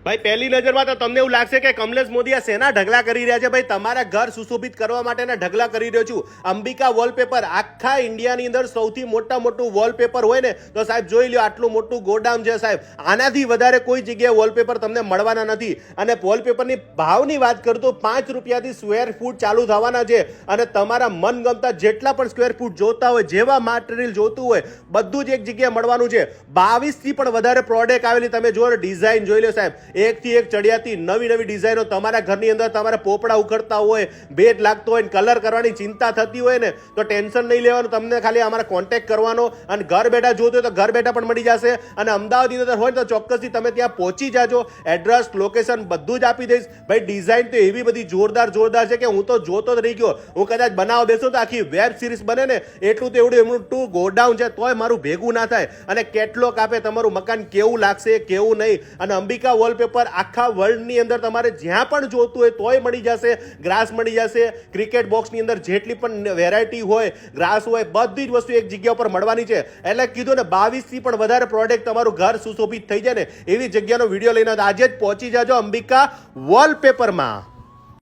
ભાઈ પહેલી નજરમાં તો તમને એવું લાગશે કે કમલેશ મોદી આ શેના ઢગલા કરી રહ્યા છે. ભાઈ તમારા ઘર સુશોભિત કરવા માટેના ઢગલા કરી રહ્યો છું. અંબિકા વોલપેપર આખા ઇન્ડિયાની અંદર સૌથી મોટું વોલપેપર હોય ને તો સાહેબ જોઈ લો, આટલું મોટું ગોડાઉન છે સાહેબ. આનાથી વધારે કોઈ જગ્યાએ વોલપેપર તમને મળવાના નથી. અને વોલપેપરની ભાવની વાત કરું તો 5 રૂપિયાથી સ્ક્વેર ફૂટ ચાલુ થવાના છે. અને તમારા મનગમતા જેટલા પણ સ્ક્વેર ફૂટ જોતા હોય, જેવા મટીરિયલ જોતું હોય, બધું જ એક જગ્યાએ મળવાનું છે. 22 થી પણ વધારે પ્રોડક્ટ આવેલી તમે જો, ડિઝાઇન જોઈ લો સાહેબ, એકથી એક ચડિયાતી નવી ડિઝાઇનો. તમારા ઘરની અંદર તમારે પોપડા ઉખડતા હોય, ભેજ લાગતો હોય, કલર કરવાની ચિંતા થતી હોય ને તો ટેન્શન નહીં લેવાનું. તમને ખાલી અમારા કોન્ટેક્ટ કરવાનો અને ઘર બેઠા જોતું હોય તો ઘર બેઠા પણ મળી જશે. અને અમદાવાદની અંદર હોય તો ચોક્કસથી તમે ત્યાં પહોંચી જાજો. એડ્રેસ, લોકેશન બધું જ આપી દઈશ. ભાઈ ડિઝાઇન તો એવી બધી જોરદાર છે કે હું તો જોતો જ રહી ગયો. હું કદાચ બનાવવા બેસું તો આખી વેબ સિરીઝ બને ને એટલું તો એવડું એમનું ગોડાઉન છે તોય મારું ભેગું ના થાય. અને કેટલોક આપે તમારું મકાન કેવું લાગશે કેવું નહીં. અને અંબિકા વોલપેપર આખા વર્લ્ડની અંદર તમારે જ્યાં પણ જોતું હોય તોય મળી જશે. ગ્રાસ મળી જશે. ક્રિકેટ બોક્સની અંદર જેટલી પણ વેરાયટી હોય, ગ્રાસ હોય, બધી જ વસ્તુ એક જગ્યા ઉપર મળવાની છે. એટલે કીધું ને 22 થી પણ વધારે પ્રોડક્ટ તમારું ઘર સુશોભિત થઈ જાય ને એવી જગ્યાનો વિડીયો લઈને આજે જ પહોંચી જાજો અંબિકા વોલપેપરમાં.